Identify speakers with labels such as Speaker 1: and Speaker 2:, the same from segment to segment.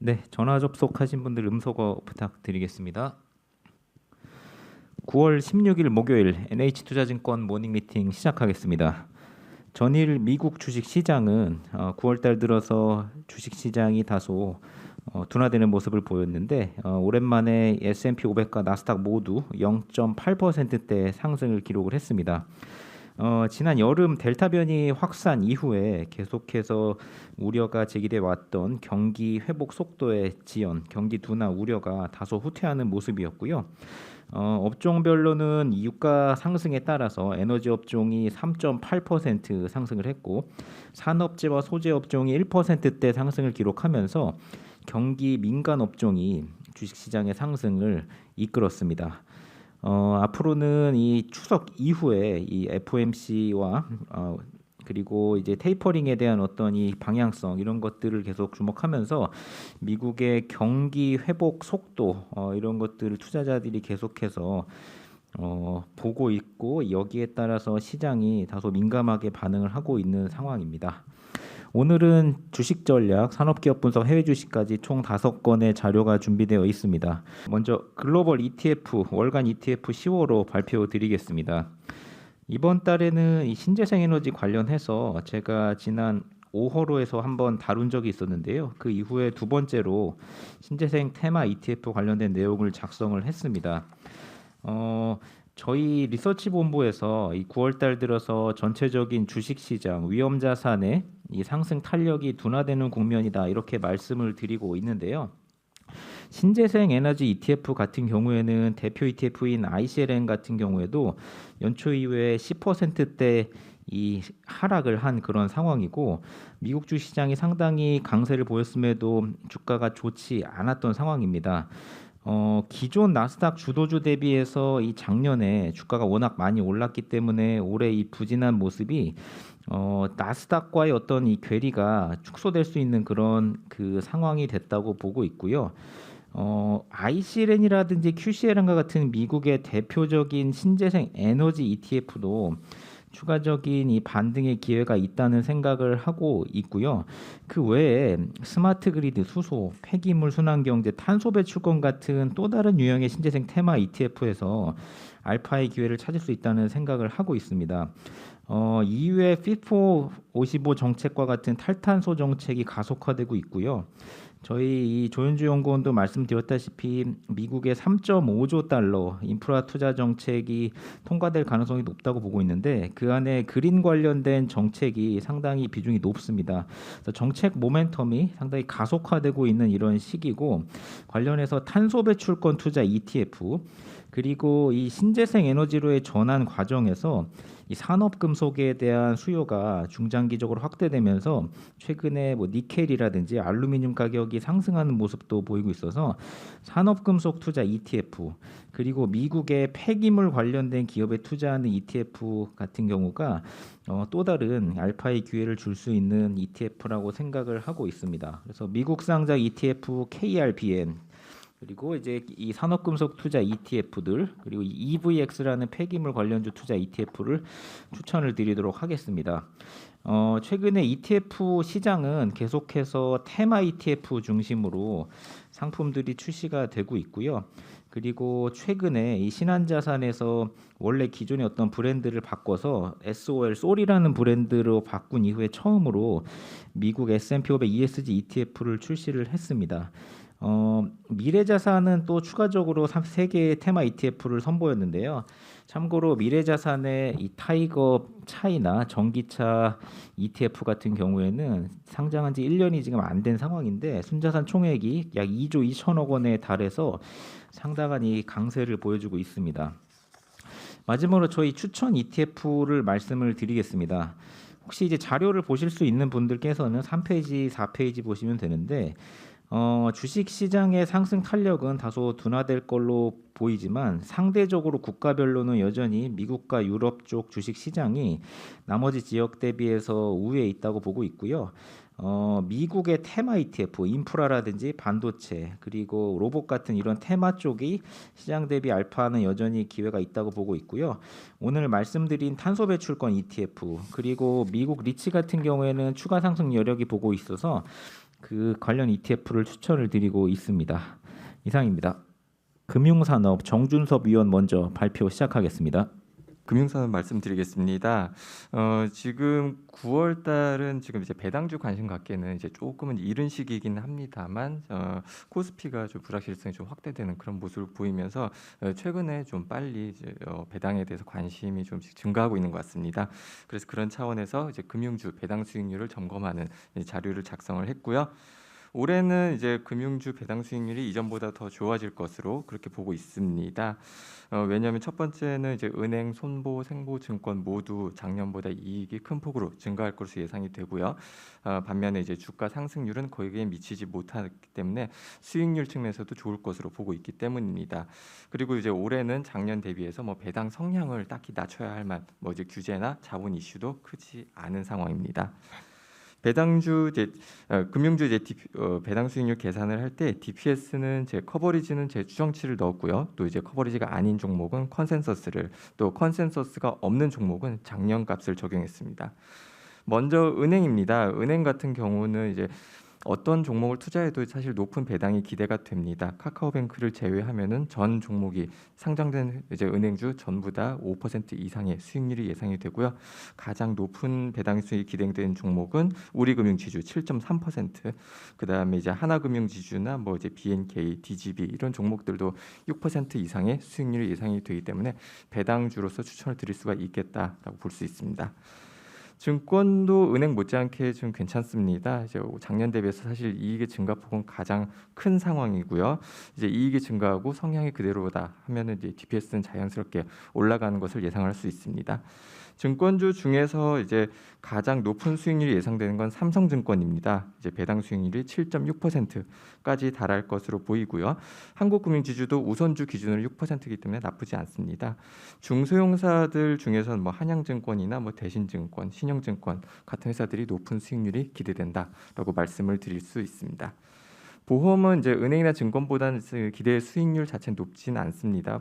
Speaker 1: 네, 전화 접속하신 분들 음소거 부탁드리겠습니다. 9월 16일 목요일 NH투자증권 모닝 미팅 시작하겠습니다. 전일 미국 주식 시장은 9월 달 들어서 주식 시장이 다소 둔화되는 모습을 보였는데 오랜만에 S&P 500과 나스닥 모두 0.8%대 상승을 기록을 했습니다. 지난 여름 델타 변이 확산 이후에 계속해서 우려가 제기돼 왔던 경기 회복 속도의 지연, 경기 둔화 우려가 다소 후퇴하는 모습이었고요. 업종별로는 유가 상승에 따라서 에너지 업종이 3.8% 상승을 했고 산업재와 소재 업종이 1%대 상승을 기록하면서 경기 민간 업종이 주식시장의 상승을 이끌었습니다. 앞으로는 이 추석 이후에 이 FOMC와 그리고 이제 테이퍼링에 대한 어떤 이 방향성 이런 것들을 계속 주목하면서 미국의 경기 회복 속도 이런 것들을 투자자들이 계속해서 보고 있고 여기에 따라서 시장이 다소 민감하게 반응을 하고 있는 상황입니다. 오늘은 주식 전략, 산업기업 분석, 해외 주식까지 총 5건의 자료가 준비되어 있습니다. 먼저 글로벌 ETF 월간 ETF 10호로 발표드리겠습니다. 이번 달에는 이 신재생 에너지 관련해서 제가 지난 5호로에서 한번 다룬 적이 있었는데요. 그 이후에 두 번째로 신재생 테마 ETF 관련된 내용을 작성을 했습니다. 저희 리서치 본부에서 이 9월 달 들어서 전체적인 주식 시장 위험 자산의 이 상승 탄력이 둔화되는 국면이다 이렇게 말씀을 드리고 있는데요. 신재생 에너지 ETF 같은 경우에는 대표 ETF인 ICLN 같은 경우에도 연초 이후에 10%대 이 하락을 한 그런 상황이고 미국 주시장이 상당히 강세를 보였음에도 주가가 좋지 않았던 상황입니다. 기존 나스닥 주도주 대비해서 이 작년에 주가가 워낙 많이 올랐기 때문에 올해 이 부진한 모습이 나스닥과의 어떤 이 괴리가 축소될 수 있는 그런 그 상황이 됐다고 보고 있고요. ICLN이라든지 QCLN과 같은 미국의 대표적인 신재생 에너지 ETF도 추가적인 이 반등의 기회가 있다는 생각을 하고 있고요. 그 외에 스마트 그리드, 수소, 폐기물 순환경제, 탄소 배출권 같은 또 다른 유형의 신재생 테마 ETF에서 알파의 기회를 찾을 수 있다는 생각을 하고 있습니다. 이후에 Fit for 55 정책과 같은 탈탄소 정책이 가속화되고 있고요. 저희 이 조윤주 연구원도 말씀드렸다시피 미국의 3.5조 달러 인프라 투자 정책이 통과될 가능성이 높다고 보고 있는데 그 안에 그린 관련된 정책이 상당히 비중이 높습니다. 그래서 정책 모멘텀이 상당히 가속화되고 있는 이런 시기고 관련해서 탄소 배출권 투자 ETF 그리고 이 신재생 에너지로의 전환 과정에서 이 산업 금속에 대한 수요가 중장기적으로 확대되면서 최근에 뭐 니켈이라든지 알루미늄 가격이 상승하는 모습도 보이고 있어서 산업 금속 투자 ETF 그리고 미국의 폐기물 관련된 기업에 투자하는 ETF 같은 경우가 또 다른 알파의 기회를 줄 수 있는 ETF라고 생각을 하고 있습니다. 그래서 미국 상장 ETF KRBN 그리고 이제 이 산업금속 투자 ETF들 그리고 EVX라는 폐기물 관련주 투자 ETF를 추천을 드리도록 하겠습니다. 최근에 ETF 시장은 계속해서 테마 ETF 중심으로 상품들이 출시가 되고 있고요. 그리고 최근에 이 신한자산에서 원래 기존의 어떤 브랜드를 바꿔서 SOL이라는 브랜드로 바꾼 이후에 처음으로 미국 S&P 500 ESG ETF를 출시를 했습니다. 미래자산은 또 추가적으로 3개의 테마 ETF를 선보였는데요. 참고로 미래자산의 이 타이거 차이나 전기차 ETF 같은 경우에는 상장한 지 1년이 지금 안 된 상황인데 순자산 총액이 약 2조 2천억 원에 달해서 상당한 이 강세를 보여주고 있습니다. 마지막으로 저희 추천 ETF를 말씀을 드리겠습니다. 혹시 이제 자료를 보실 수 있는 분들께서는 3페이지, 4페이지 보시면 되는데 주식 시장의 상승 탄력은 다소 둔화될 걸로 보이지만 상대적으로 국가별로는 여전히 미국과 유럽 쪽 주식 시장이 나머지 지역 대비해서 우위에 있다고 보고 있고요. 미국의 테마 ETF, 인프라라든지 반도체 그리고 로봇 같은 이런 테마 쪽이 시장 대비 알파는 여전히 기회가 있다고 보고 있고요. 오늘 말씀드린 탄소 배출권 ETF 그리고 미국 리츠 같은 경우에는 추가 상승 여력이 보고 있어서 그 관련 ETF를 추천을 드리고 있습니다. 이상입니다. 금융산업 정준섭 위원 먼저 발표 시작하겠습니다.
Speaker 2: 금융산업 말씀드리겠습니다. 지금 9월 달은 지금 이제 배당주 관심 갖기에는 이제 조금은 이른 시기이긴 합니다만 코스피가 좀 불확실성이 좀 확대되는 그런 모습을 보이면서 최근에 좀 빨리 이제 배당에 대해서 관심이 좀 증가하고 있는 것 같습니다. 그래서 그런 차원에서 이제 금융주 배당 수익률을 점검하는 자료를 작성을 했고요. 올해는 이제 금융주 배당 수익률이 이전보다 더 좋아질 것으로 그렇게 보고 있습니다. 왜냐하면 첫 번째는 이제 은행, 손보, 생보증권 모두 작년보다 이익이 큰 폭으로 증가할 것으로 예상이 되고요. 반면에 이제 주가 상승률은 거기에 미치지 못하기 때문에 수익률 측면에서도 좋을 것으로 보고 있기 때문입니다. 그리고 이제 올해는 작년 대비해서 뭐 배당 성향을 딱히 낮춰야 할 만 뭐 이제 규제나 자본 이슈도 크지 않은 상황입니다. 배당주 이제 금융주 이제 배당 수익률 계산을 할 때 DPS는 제 커버리지는 제 추정치를 넣었고요. 또 이제 커버리지가 아닌 종목은 컨센서스를, 또 컨센서스가 없는 종목은 작년 값을 적용했습니다. 먼저 은행입니다. 은행 같은 경우는 이제 어떤 종목을 투자해도 사실 높은 배당이 기대가 됩니다. 카카오뱅크를 제외하면은 전 종목이 상장된 이제 은행주 전부 다 5% 이상의 수익률이 예상이 되고요. 가장 높은 배당 수익이 기대된 종목은 우리금융지주 7.3%, 그다음에 이제 하나금융지주나 뭐 이제 BNK, DGB 이런 종목들도 6% 이상의 수익률이 예상이 되기 때문에 배당주로서 추천을 드릴 수가 있겠다라고 볼 수 있습니다. 증권도 은행 못지않게 좀 괜찮습니다. 이제 작년 대비해서 사실 이익의 증가폭은 가장 큰 상황이고요. 이제 이익이 증가하고 성향이 그대로다 하면은 이제 DPS는 자연스럽게 올라가는 것을 예상할 수 있습니다. 증권주 중에서 이제 가장 높은 수익률이 예상되는 건 삼성증권입니다. 이제 배당 수익률이 7.6%까지 달할 것으로 보이고요. 한국금융지주도 우선주 기준으로 6%이기 때문에 나쁘지 않습니다. 중소형사들 중에서는 뭐 한양증권이나 뭐 대신증권, 신영증권 같은 회사들이 높은 수익률이 기대된다라고 말씀을 드릴 수 있습니다. 보험은 이제 은행이나 증권보다는 기대 수익률 자체는 높지는 않습니다.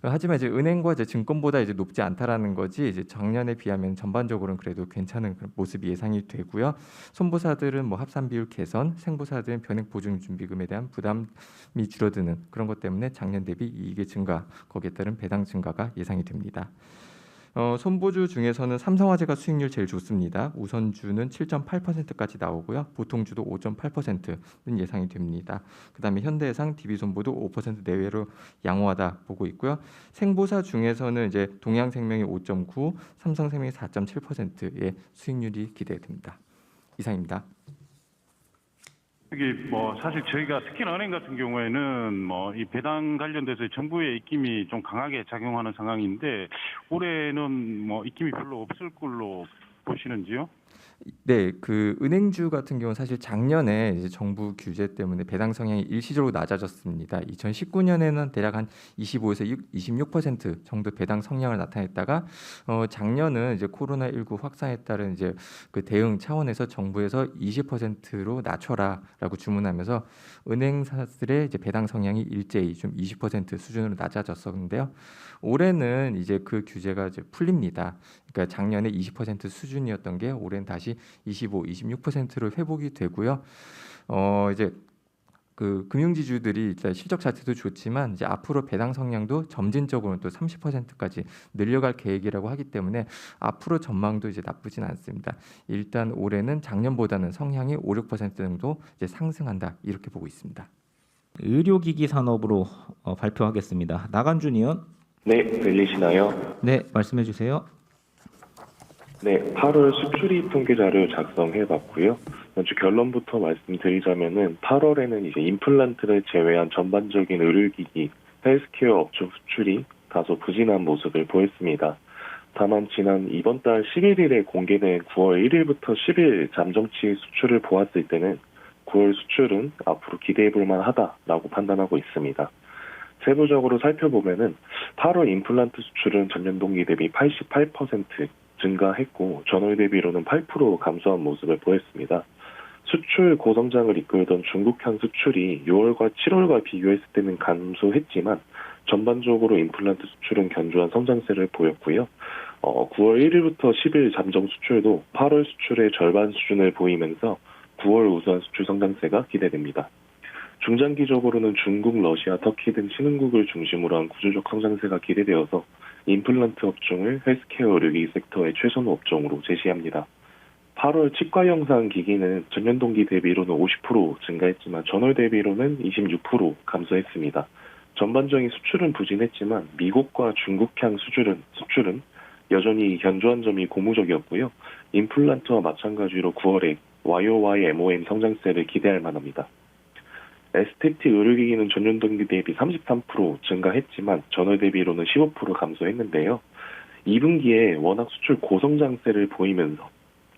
Speaker 2: 하지만 이제 은행과 이제 증권보다 이제 높지 않다라는 거지, 이제 작년에 비하면 전반적으로는 그래도 괜찮은 그런 모습이 예상이 되고요. 손보사들은 뭐 합산 비율 개선, 생보사들은 변액 보증 준비금에 대한 부담이 줄어드는 그런 것 때문에 작년 대비 이익의 증가, 거기에 따른 배당 증가가 예상이 됩니다. 손보주 중에서는 삼성화재가 수익률 제일 좋습니다. 우선주는 7.8%까지 나오고요. 보통주도 5.8%는 예상이 됩니다. 그다음에 현대해상, DB손보도 5% 내외로 양호하다 보고 있고요. 생보사 중에서는 이제 동양생명이 5.9, 삼성생명이 4.7%의 수익률이 기대됩니다. 이상입니다.
Speaker 3: 여기 사실 저희가 특히나 은행 같은 경우에는 이 배당 관련돼서 정부의 입김이 좀 강하게 작용하는 상황인데 올해는 입김이 별로 없을 걸로 보시는지요?
Speaker 2: 네, 그 은행주 같은 경우는 사실 작년에 이제 정부 규제 때문에 배당 성향이 일시적으로 낮아졌습니다. 2019년에는 대략 한 25에서 26% 정도 배당 성향을 나타냈다가 작년은 이제 코로나19 확산에 따른 이제 그 대응 차원에서 정부에서 20%로 낮춰라라고 주문하면서 은행사들의 이제 배당 성향이 일제히 좀 20% 수준으로 낮아졌었는데요. 올해는 이제 그 규제가 이제 풀립니다. 그러니까 작년에 20% 수준이었던 게 올해는 다시 25, 26%로 회복이 되고요. 이제 그 금융지주들이 이제 실적 자체도 좋지만 이제 앞으로 배당 성향도 점진적으로 또 30%까지 늘려갈 계획이라고 하기 때문에 앞으로 전망도 이제 나쁘진 않습니다. 일단 올해는 작년보다는 성향이 5, 6% 정도 이제 상승한다 이렇게 보고 있습니다.
Speaker 1: 의료기기 산업으로 발표하겠습니다. 나간준 의원.
Speaker 4: 네, 들리시나요?
Speaker 1: 네, 말씀해 주세요.
Speaker 4: 네, 8월 수출입 통계 자료 작성해봤고요. 먼저 결론부터 말씀드리자면은 8월에는 이제 임플란트를 제외한 전반적인 의료기기, 헬스케어 업종 수출이 다소 부진한 모습을 보였습니다. 다만 지난 이번 달 11일에 공개된 9월 1일부터 10일 잠정치 수출을 보았을 때는 9월 수출은 앞으로 기대해볼 만하다라고 판단하고 있습니다. 세부적으로 살펴보면은 8월 임플란트 수출은 전년 동기 대비 88% 증가했고 전월 대비로는 8% 감소한 모습을 보였습니다. 수출 고성장을 이끌던 중국향 수출이 6월과 7월과 비교했을 때는 감소했지만 전반적으로 임플란트 수출은 견조한 성장세를 보였고요. 9월 1일부터 10일 잠정 수출도 8월 수출의 절반 수준을 보이면서 9월 우수한 수출 성장세가 기대됩니다. 중장기적으로는 중국, 러시아, 터키 등 신흥국을 중심으로 한 구조적 성장세가 기대되어서 임플란트 업종을 헬스케어 의료기기 섹터의 최선호 업종으로 제시합니다. 8월 치과 영상 기기는 전년 동기 대비로는 50% 증가했지만 전월 대비로는 26% 감소했습니다. 전반적인 수출은 부진했지만 미국과 중국향 수출은 여전히 견조한 점이 고무적이었고요. 임플란트와 마찬가지로 9월에 YOY MOM 성장세를 기대할 만합니다. 에스테틱 의료기기는 전년 동기 대비 33% 증가했지만 전월 대비로는 15% 감소했는데요. 2분기에 워낙 수출 고성장세를 보이면서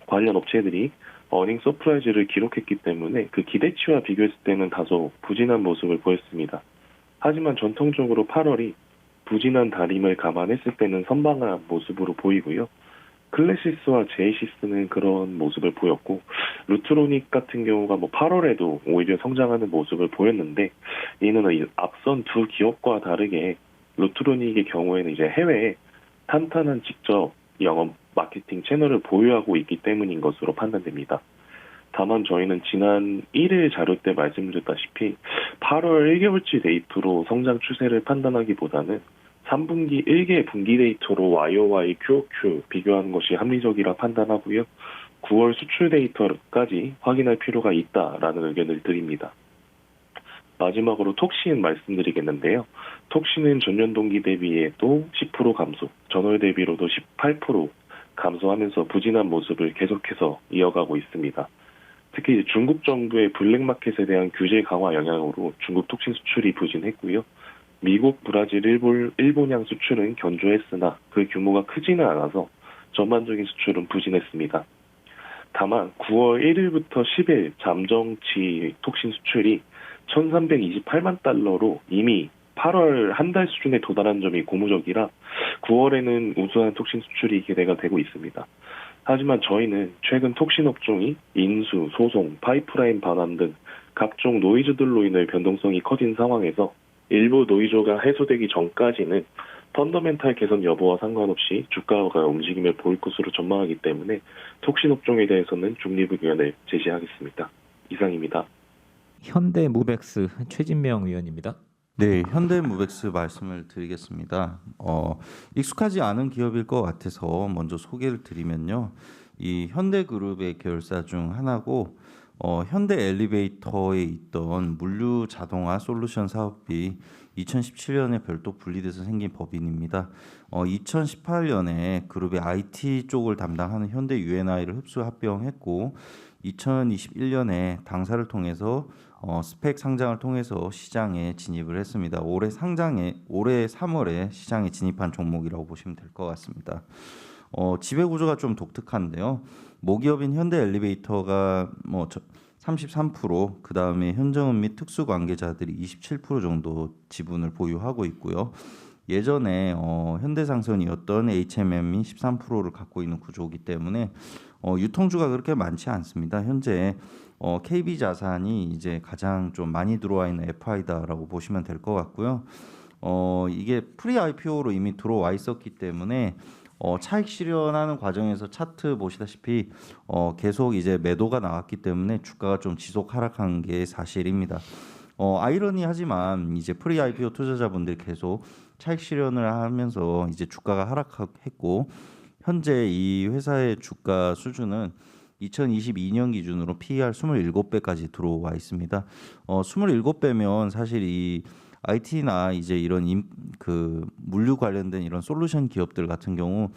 Speaker 4: 관련 업체들이 어닝 서프라이즈를 기록했기 때문에 그 기대치와 비교했을 때는 다소 부진한 모습을 보였습니다. 하지만 전통적으로 8월이 부진한 달임을 감안했을 때는 선방한 모습으로 보이고요. 클래시스와 제이시스는 그런 모습을 보였고 루트로닉 같은 경우가 8월에도 오히려 성장하는 모습을 보였는데 이는 앞선 두 기업과 다르게 루트로닉의 경우에는 이제 해외에 탄탄한 직접 영업 마케팅 채널을 보유하고 있기 때문인 것으로 판단됩니다. 다만 저희는 지난 1일 자료 때 말씀드렸다시피 8월 1개월치 데이터로 성장 추세를 판단하기보다는 3분기 1개 분기 데이터로 YOY, QOQ 비교하는 것이 합리적이라 판단하고요. 9월 수출 데이터까지 확인할 필요가 있다라는 의견을 드립니다. 마지막으로 톡신 말씀드리겠는데요. 톡신은 전년 동기 대비에도 10% 감소, 전월 대비로도 18% 감소하면서 부진한 모습을 계속해서 이어가고 있습니다. 특히 중국 정부의 블랙마켓에 대한 규제 강화 영향으로 중국 톡신 수출이 부진했고요. 미국, 브라질, 일본향 수출은 견조했으나 그 규모가 크지는 않아서 전반적인 수출은 부진했습니다. 다만 9월 1일부터 10일 잠정치 톡신 수출이 1,328만 달러로 이미 8월 한 달 수준에 도달한 점이 고무적이라 9월에는 우수한 톡신 수출이 기대가 되고 있습니다. 하지만 저희는 최근 톡신 업종이 인수, 소송, 파이프라인 반환 등 각종 노이즈들로 인해 변동성이 커진 상황에서 일부 노이즈가 해소되기 전까지는 펀더멘탈 개선 여부와 상관없이 주가가 움직임을 보일 것으로 전망하기 때문에 톡신 업종에 대해서는 중립 의견을 제시하겠습니다. 이상입니다.
Speaker 1: 현대무벡스 최진명 위원입니다.
Speaker 5: 네, 현대무벡스 말씀을 드리겠습니다. 익숙하지 않은 기업일 것 같아서 먼저 소개를 드리면요. 이 현대그룹의 계열사 중 하나고 현대엘리베이터에 있던 물류 자동화 솔루션 사업이 2017년에 별도 분리돼서 생긴 법인입니다. 2018년에 그룹의 IT 쪽을 담당하는 현대 U&I를 흡수 합병했고 2021년에 당사를 통해서 스펙 상장을 통해서 시장에 진입을 했습니다. 올해 3월에 시장에 진입한 종목이라고 보시면 될 것 같습니다. 지배 구조가 좀 독특한데요. 모기업인 현대엘리베이터가 33%, 그 다음에 현정은 및 특수 관계자들이 27% 정도 지분을 보유하고 있고요. 예전에 현대상선이었던 HMM이 13%를 갖고 있는 구조이기 때문에 유통주가 그렇게 많지 않습니다. 현재 KB 자산이 이제 가장 좀 많이 들어와 있는 FI다라고 보시면 될 것 같고요. 이게 프리 IPO로 이미 들어와 있었기 때문에 차익 실현하는 과정에서 차트 보시다시피 계속 이제 매도가 나왔기 때문에 주가가 좀 지속 하락한 게 사실입니다. 아이러니하지만 이제 프리 IPO 투자자분들이 계속 차익 실현을 하면서 이제 주가가 하락했고 현재 이 회사의 주가 수준은 2022년 기준으로 PER 27배까지 들어와 있습니다. 27배면 사실 이 IT나 이제 이런 그 물류 관련된 이런 솔루션 기업들 같은 경우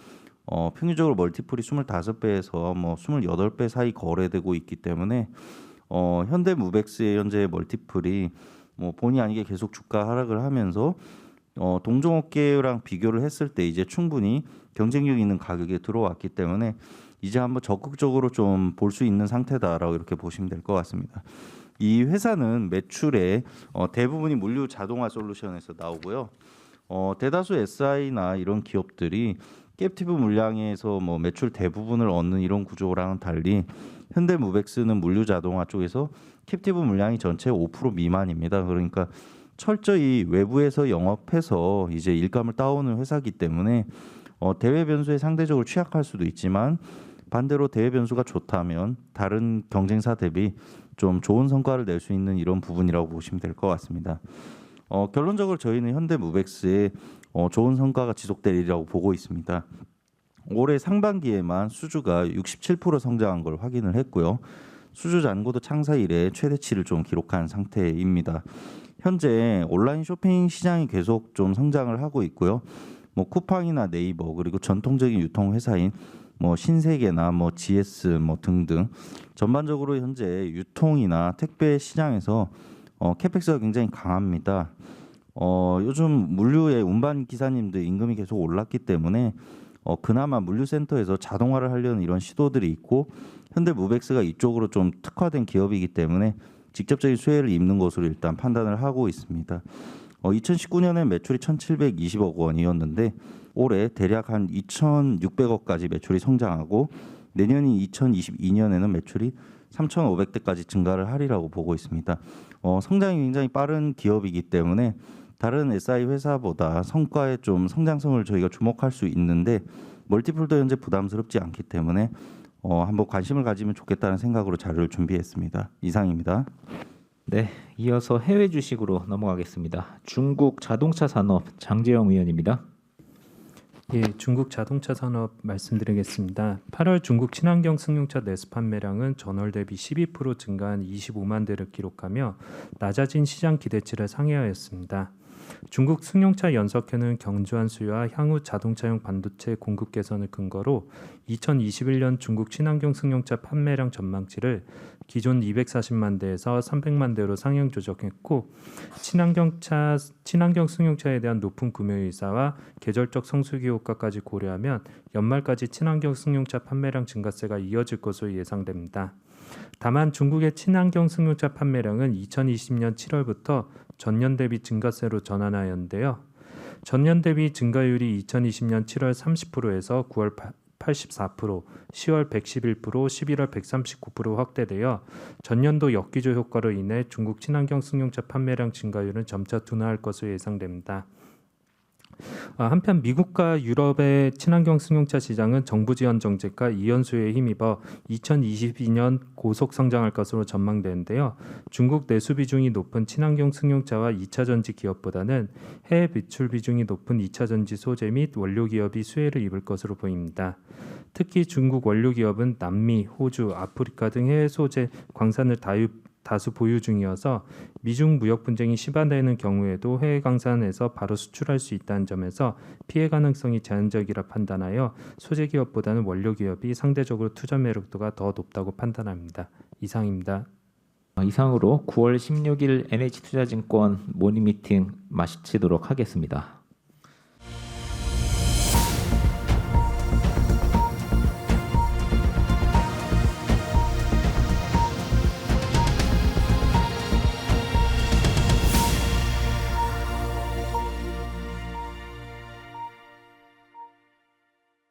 Speaker 5: 평균적으로 멀티플이 25배에서 28배 사이 거래되고 있기 때문에 현대무벡스의 현재 멀티플이 본의 아니게 계속 주가 하락을 하면서 동종업계랑 비교를 했을 때 이제 충분히 경쟁력 있는 가격에 들어왔기 때문에 이제 한번 적극적으로 좀 볼 수 있는 상태다라고 이렇게 보시면 될 것 같습니다. 이 회사는 매출의 대부분이 물류 자동화 솔루션에서 나오고요. 대다수 SI나 이런 기업들이 캡티브 물량에서 매출 대부분을 얻는 이런 구조랑은 달리 현대무벡스는 물류 자동화 쪽에서 캡티브 물량이 전체 5% 미만입니다. 그러니까 철저히 외부에서 영업해서 이제 일감을 따오는 회사이기 때문에 대외 변수에 상대적으로 취약할 수도 있지만 반대로 대외 변수가 좋다면 다른 경쟁사 대비 좀 좋은 성과를 낼 수 있는 이런 부분이라고 보시면 될 것 같습니다. 결론적으로 저희는 현대무백스의 좋은 성과가 지속되리라고 보고 있습니다. 올해 상반기에만 수주가 67% 성장한 걸 확인을 했고요. 수주 잔고도 창사 이래 최대치를 좀 기록한 상태입니다. 현재 온라인 쇼핑 시장이 계속 좀 성장을 하고 있고요. 뭐 쿠팡이나 네이버 그리고 전통적인 유통 회사인 뭐 신세계나 뭐 GS 뭐 등등 전반적으로 현재 유통이나 택배 시장에서 캐펙스가 굉장히 강합니다. 요즘 물류의 운반 기사님들 임금이 계속 올랐기 때문에 그나마 물류센터에서 자동화를 하려는 이런 시도들이 있고 현대무백스가 이쪽으로 좀 특화된 기업이기 때문에 직접적인 수혜를 입는 것으로 일단 판단을 하고 있습니다. 2019년에 매출이 1,720억 원이었는데 올해 대략 한 2,600억까지 매출이 성장하고 내년인 2022년에는 매출이 3,500대까지 증가를 하리라고 보고 있습니다. 성장이 굉장히 빠른 기업이기 때문에 다른 SI 회사보다 성과에 좀 성장성을 저희가 주목할 수 있는데 멀티플도 현재 부담스럽지 않기 때문에 한번 관심을 가지면 좋겠다는 생각으로 자료를 준비했습니다. 이상입니다.
Speaker 1: 네, 이어서 해외 주식으로 넘어가겠습니다. 중국 자동차 산업 장재영 의원입니다.
Speaker 6: 예, 중국 자동차 산업 말씀드리겠습니다. 8월 중국 친환경 승용차 내수 판매량은 전월 대비 12% 증가한 25만 대를 기록하며 낮아진 시장 기대치를 상회하였습니다. 중국 승용차 연석회는 경주한 수요와 향후 자동차용 반도체 공급 개선을 근거로 2021년 중국 친환경 승용차 판매량 전망치를 기존 240만 대에서 300만 대로 상향 조정했고 친환경 승용차에 대한 높은 구매 의사와 계절적 성수기 효과까지 고려하면 연말까지 친환경 승용차 판매량 증가세가 이어질 것으로 예상됩니다. 다만 중국의 친환경 승용차 판매량은 2020년 7월부터 전년 대비 증가세로 전환하였는데요. 전년 대비 증가율이 2020년 7월 30%에서 9월 84%, 10월 111%, 11월 139% 확대되어 전년도 역기조 효과로 인해 중국 친환경 승용차 판매량 증가율은 점차 둔화할 것으로 예상됩니다. 한편 미국과 유럽의 친환경 승용차 시장은 정부 지원 정책과 이연수에 힘입어 2022년 고속 성장할 것으로 전망되는데요. 중국 내수 비중이 높은 친환경 승용차와 2차 전지 기업보다는 해외 매출 비중이 높은 2차 전지 소재 및 원료 기업이 수혜를 입을 것으로 보입니다. 특히 중국 원료 기업은 남미, 호주, 아프리카 등 해외 소재 광산을 다수 보유 중이어서 미중 무역 분쟁이 심화되는 경우에도 해외 광산에서 바로 수출할 수 있다는 점에서 피해 가능성이 제한적이라 판단하여 소재 기업보다는 원료 기업이 상대적으로 투자 매력도가 더 높다고 판단합니다. 이상입니다.
Speaker 1: 이상으로 9월 16일 NH투자증권 모닝미팅 마치도록 하겠습니다.